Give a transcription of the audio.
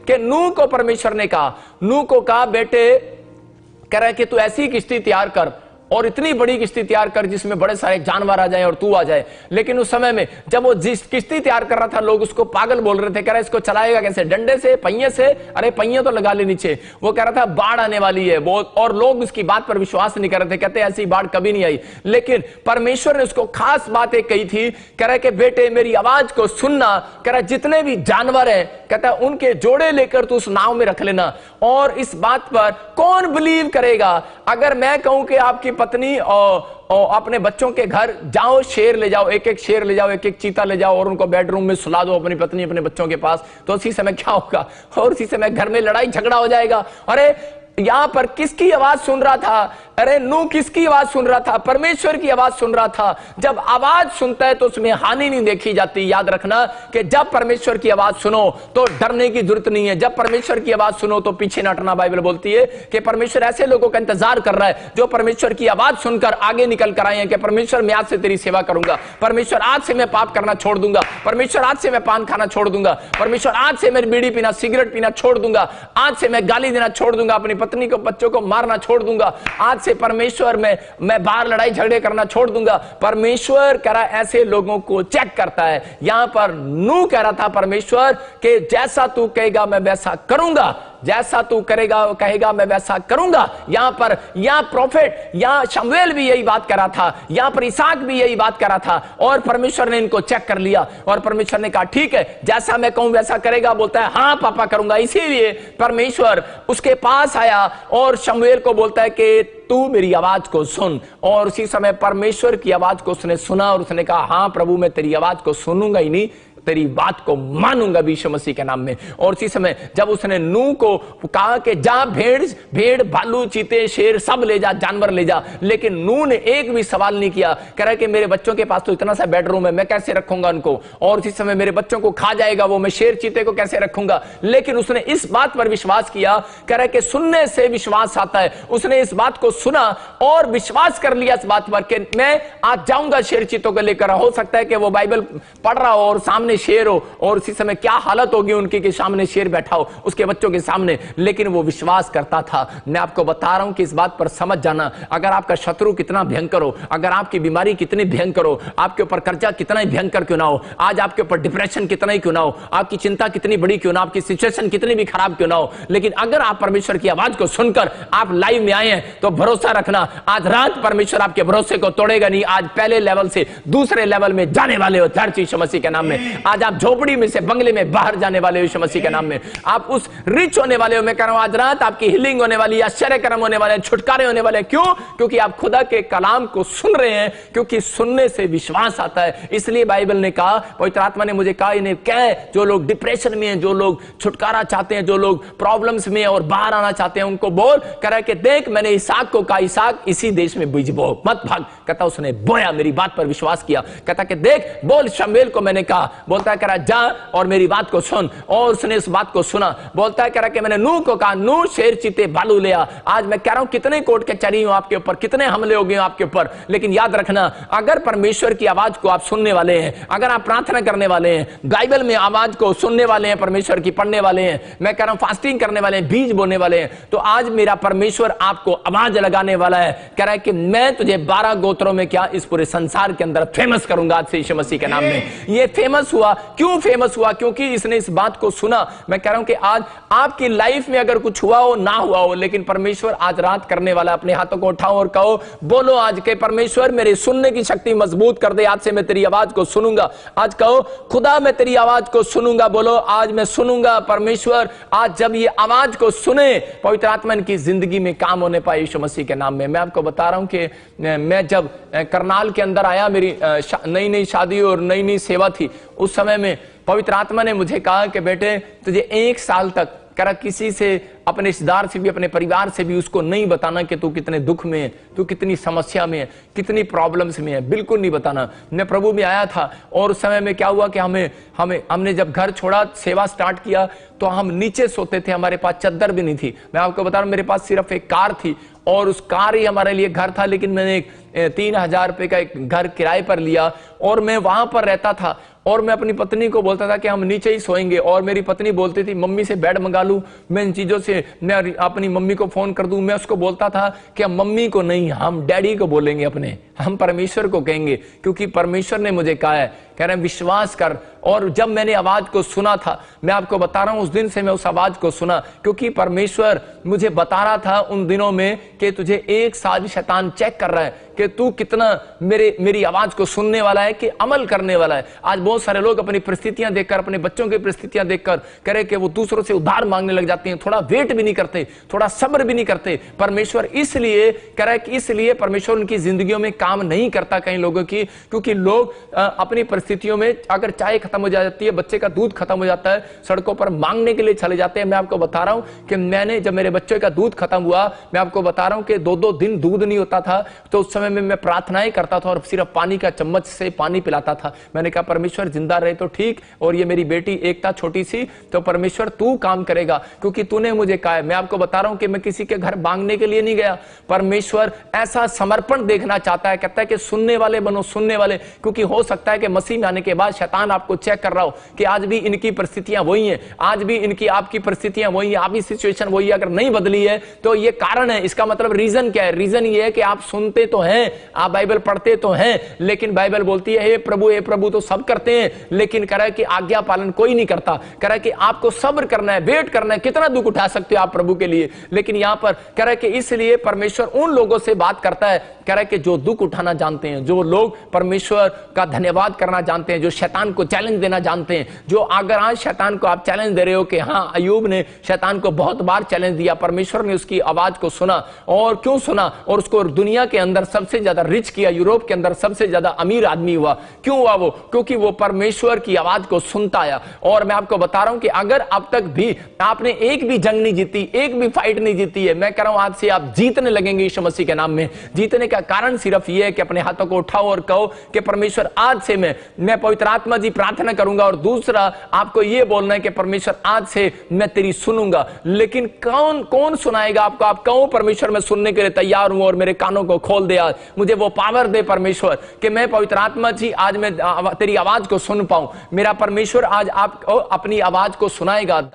कि नूह को परमेश्वर ने कहा, नूह को कहा बेटे, कह रहा है कि तू ऐसी किश्ती तैयार कर और इतनी बड़ी किश्ती तैयार कर जिसमें बड़े सारे जानवर आ जाएं और तू आ जाए। लेकिन उस समय में जब वो जिस किश्ती तैयार कर रहा था, लोग उसको पागल बोल रहे थे, कह रहा है इसको चलाएगा कैसे, डंडे से, पहिए से? अरे पहिए तो लगा ले नीचे। वो कह रहा था बाढ़ आने वाली है बहुत, और लोग उसकी बात पर विश्वास नहीं कर रहे थे, कहते ऐसी बाढ़ कभी नहीं आई। लेकिन परमेश्वर ने उसको खास बात एक कही थी, कह रहा है कि बेटे मेरी आवाज को सुनना, कह रहा है जितने भी जानवर हैं, कहता है उनके जोड़े लेकर तू उस नाव में रख लेना। और इस बात पर कौन बिलीव करेगा अगर मैं कहूं कि आपकी पत्नी और अपने बच्चों के घर जाओ, शेर ले जाओ, एक एक शेर ले जाओ, एक एक चीता ले जाओ और उनको बेडरूम में सुला दो अपनी पत्नी अपने बच्चों के पास, तो उसी समय क्या होगा? और उसी समय घर में लड़ाई झगड़ा हो जाएगा। अरे यहां पर किसकी आवाज सुन रहा था? अरे नूह किसकी आवाज सुन रहा था? परमेश्वर की आवाज सुन रहा था। जब आवाज सुनता है तो उसमें हानि नहीं देखी जाती। याद रखना कि जब परमेश्वर की आवाज सुनो तो डरने की जरूरत नहीं है। जब परमेश्वर की आवाज सुनो तो पीछे न हटना। बाइबल बोलती है कि परमेश्वर ऐसे लोगों का इंतजार कर रहा है जो परमेश्वर की आवाज सुनकर आगे निकल कर आए हैं कि परमेश्वर मैं आज से तेरी सेवा करूंगा, परमेश्वर आज से मैं पाप करना छोड़ दूंगा, परमेश्वर आज से मैं पान खाना छोड़ दूंगा, परमेश्वर आज से मैं बीड़ी पीना, सिगरेट पीना छोड़ दूंगा, आज से मैं गाली देना छोड़ दूंगा, अपनी पत्नी को, बच्चों को मारना छोड़ दूंगा, आज से परमेश्वर मैं बाहर लड़ाई झगड़े करना छोड़ दूंगा। परमेश्वर कह रहा ऐसे लोगों को चेक करता है। यहां पर नूह कह रहा था परमेश्वर के जैसा तू कहेगा मैं वैसा करूंगा, जैसा तू कहेगा मैं वैसा करूंगा। यहां पर प्रोफेट, यहां शमूएल भी यही बात कर रहा था, यहां पर इसहाक भी यही बात कर रहा था। और परमेश्वर ने इनको चेक कर लिया और परमेश्वर ने कहा ठीक है जैसा मैं कहूं वैसा करेगा। बोलता है हाँ पापा करूंगा। इसीलिए परमेश्वर उसके पास आया और शमूएल को बोलता है कि तू मेरी आवाज को सुन। और उसी समय परमेश्वर की आवाज को उसने सुना और उसने कहा हाँ प्रभु मैं तेरी आवाज को सुनूंगा ही नहीं, तेरी बात को मानूंगा यीशु मसीह के नाम में। और उसी समय जब उसने नूह को कहा कि जा भेड़ भालू चीते शेर सब ले जा, जानवर ले जा, लेकिन नूह ने एक भी सवाल नहीं किया। कह रहा कि मेरे बच्चों के पास तो इतना सा बेडरूम है, मैं कैसे रखूंगा उनको, और उसी समय मेरे बच्चों को खा जाएगा वो, मैं शेर चीते को कैसे रखूंगा। लेकिन उसने इस बात पर विश्वास किया। कह रहा कि सुनने से विश्वास आता है। उसने इस बात को सुना और विश्वास कर लिया इस बात पर कि मैं आज जाऊंगा शेर चीतों को लेकर। हो सकता है कि वो बाइबल पढ़ रहा हो और सामने शेर हो और उसी समय क्या हालत होगी उनकी कि सामने शेर बैठा हो उसके बच्चों के सामने, लेकिन वो विश्वास करता था। मैं आपको बता रहा हूं कि इस बात पर समझ जाना, अगर आपका शत्रु कितना भयंकर हो, अगर आपकी बीमारी कितनी भयंकर हो, आपके ऊपर कर्जा कितना ही भयंकर क्यों ना हो, आज आपके ऊपर डिप्रेशन कितना ही क्यों ना हो, आपकी चिंता कितनी बड़ी क्यों ना, आपकी सिचुएशन कितनी भी खराब क्यों ना हो, लेकिन अगर आप परमेश्वर की आवाज को सुनकर आप लाइव में आए हैं तो भरोसा रखना आज रात परमेश्वर आपके भरोसे को तोड़ेगा नहीं। आज पहले लेवल से दूसरे लेवल में जाने वाले हो चर्च यीशु मसीह के नाम में। आज आप झोपड़ी में से बंगले में बाहर जाने वाले हो यीशु मसीह के नाम में। आप उस रिच होने वाले हो। मैं कह रहा हूं आज रात आपकी हीलिंग होने वाली है, आश्चर्य कर्म होने वाले हैं, छुटकारे होने वाले हैं। क्यों? क्योंकि आप खुदा के कलाम को सुन रहे हैं, क्योंकि सुनने से विश्वास आता है। इसलिए बाइबल ने कहा, पवित्र आत्मा ने मुझे कहा इन्हें कह जो लोग डिप्रेशन में हैं, जो लोग छुटकारा चाहते हैं, जो लोग प्रॉब्लम्स में और बाहर आना चाहते हैं, उनको बोल कह कि देख मैंने इसहाक को कहा इसहाक इसी देश में बीज बो, मत भाग। कहता उसने बोया, मेरी बात पर विश्वास किया। कहता कि देख बोल शमूएल को मैंने कहा। बोलता है कह जा और मेरी बात को सुन, और उसने इस बात को सुना। बोलता है कह रहा कि मैंने नूह को कहा नूह शेर चीते भालू ले आ। आज मैं कह रहा हूं कितने कोर्ट के चरी हूं आपके ऊपर, कितने हमले हो गए आपके ऊपर, लेकिन याद रखना अगर परमेश्वर की आवाज को आप सुनने वाले हैं, अगर आप प्रार्थना करने वाले हैं, बाइबल में आवाज को सुनने वाले हैं, परमेश्वर की पढ़ने वाले हैं, मैं कह रहा हूं फास्टिंग करने वाले हैं, बीज बोने वाले हैं, तो आज मेरा परमेश्वर आपको आवाज लगाने वाला है। कह रहा है कि मैं तुझे 12 गोत्रों में क्या इस पूरे संसार के अंदर फेमस करूंगा आज से यीशु मसीह के नाम में। ये फेमस हुआ क्यों? फेमस हुआ क्योंकि इसने इस बात को सुना। मैं कह रहा हूं कि आज आपकी लाइफ में अगर कुछ हुआ हो ना हुआ हो, लेकिन परमेश्वर आज रात करने वाला। अपने हाथों को उठाओ और कहो, बोलो आज के परमेश्वर मेरे सुनने की शक्ति मजबूत कर दे, आज से मैं तेरी आवाज को सुनूंगा। आज कहो खुदा मैं तेरी आवाज को सुनूंगा। बोलो आज मैं सुनूंगा परमेश्वर। आज जब ये आवाज को सुने पवित्र आत्मा की जिंदगी में काम होने पाए यीशु मसीह के नाम में। मैं आपको बता रहा हूं कि मैं जब करनाल के अंदर आया, मेरी नई नई शादी और नई नई सेवा थी, उस समय में पवित्र आत्मा ने मुझे कहा कि बेटे तुझे 1 साल तक करा किसी से, अपने रिश्तेदार से भी, अपने परिवार से भी उसको नहीं बताना कि तू कितने दुख में है, तू कितनी समस्या में है, कितनी प्रॉब्लम्स में है, बिल्कुल नहीं बताना। मैं प्रभु में आया था और उस समय में क्या हुआ कि हमने जब घर छोड़ा, सेवा स्टार्ट किया, तो हम नीचे सोते थे, हमारे पास चद्दर भी नहीं थी। मैं आपको बता रहा हूं मेरे पास सिर्फ एक कार थी और उस कार ही हमारे लिए घर था, लेकिन मैंने 3,000 रुपए का एक घर किराए पर लिया और मैं वहां पर रहता था। और मैं अपनी पत्नी को बोलता था कि हम नीचे ही सोएंगे, और मेरी पत्नी बोलती थी मम्मी से बेड मंगा लूं, मैं इन चीजों से मैं अपनी मम्मी को फोन कर दूं। मैं उसको बोलता था कि हम मम्मी को नहीं, हम डैडी को बोलेंगे, अपने हम परमेश्वर को कहेंगे, क्योंकि परमेश्वर ने मुझे कहा है, कह रहे हैं विश्वास कर। और जब मैंने आवाज को सुना था, मैं आपको बता रहा हूं, उस दिन से मैं उस आवाज को सुना, क्योंकि परमेश्वर मुझे बता रहा था उन दिनों में कि तुझे एक साल शैतान चेक कर रहा है कि तू कितना मेरी आवाज को सुनने वाला है कि अमल करने वाला है। आज बहुत सारे लोग अपनी परिस्थितियां देखकर, अपने बच्चों की परिस्थितियां देखकर कह रहे कि वो दूसरों से उधार मांगने लग जाते हैं, थोड़ा वेट भी नहीं करते, थोड़ा सब्र भी नहीं करते। परमेश्वर इसलिए कह रहा है कि इसलिए परमेश्वर उनकी जिंदगियों में काम नहीं करता कई लोगों की, क्योंकि लोग अपनी परिस्थितियों में अगर चाय खत्म हो जाती है, बच्चे का दूध खत्म हो जाता है, सड़कों पर मांगने के लिए चले जाते हैं। मैं आपको बता रहा हूं कि मैंने जब मेरे बच्चे का दूध खत्म हुआ, मैं आपको बता रहा हूं कि 2-2 दिन दूध नहीं होता था, तो उस समय में मैं प्रार्थनाएं करता था और सिर्फ पानी का चम्मच से पानी पिलाता था। मैंने कहा परमेश्वर जिंदा रहे तो ठीक, और ये मेरी बेटी एकता छोटी सी, तो परमेश्वर तू काम करेगा क्योंकि तूने मुझे कहा है। मैं आपको बता रहा हूं कि मैं किसी के घर मांगने के लिए नहीं गया। परमेश्वर ऐसा समर्पण देखना चाहता है, कहता है कि सुनने वाले बनो, सुनने वाले, क्योंकि हो सकता है कि मसीह में आने के बाद शैतान आपको चेक कर रहा हो कि आज भी इनकी परिस्थितियां वही हैं, आज भी इनकी आपकी परिस्थितियां वही हैं, आपकी सिचुएशन वही है। अगर नहीं बदली है तो ये कारण है। इसका मतलब रीजन क्या है? रीजन ये है कि आप सुनते तो हैं, आप बाइबल पढ़ते तो हैं, लेकिन बाइबल बोलती है हे प्रभु तो सब करते हैं, लेकिन कह रहा है कि आज्ञा पालन कोई नहीं करता। कह रहा है कि आपको सब्र करना है, वेट करना है। कितना दुख उठा सकते हो आप प्रभु के लिए, लेकिन यहां पर कह रहा है कि इसलिए परमेश्वर उन लोगों से बात करता है, कह रहा है कि जो दुख उठाना जानते हैं, जो लोग परमेश्वर का धन्यवाद करना जानते हैं, जो शैतान को चैलेंज देना जानते हैं। जो अगर आज शैतान को आप चैलेंज दे रहे हो कि हाँ, अय्यूब ने शैतान को बहुत बार चैलेंज दिया, परमेश्वर ने उसकी आवाज को सुना। और क्यों सुना? और उसको दुनिया के अंदर सबसे ज्यादा रिच किया, यूरोप के अंदर सबसे ज्यादा अमीर आदमी हुआ। क्यों हुआ वो? क्योंकि वो परमेश्वर की आवाज को सुनता आया। और मैं आपको बता रहा हूं कि अगर अब तक भी आपने एक भी जंग नहीं जीती, एक भी फाइट नहीं जीती है, मैं कह रहा हूं आज से आप जीतने लगेंगे यीशु मसीह के नाम में। जीतने का कारण सिर्फ यह है कि अपने हाथों को उठाओ और कहो कि परमेश्वर आज से मैं पवित्र आत्मा जी प्रार्थना करूंगा। और दूसरा आपको यह बोलना है कि परमेश्वर आज से मैं तेरी सुनूंगा। लेकिन कौन सुनाएगा आपको? आप कहो परमेश्वर मैं सुनने के लिए तैयार हूं और मेरे कानों को खोल दे, आज मुझे वो पावर दे परमेश्वर कि मैं पवित्र आत्मा जी आज मैं तेरी आवाज को सुन पाऊं। मेरा परमेश्वर आज आप अपनी आवाज को सुनाएगा।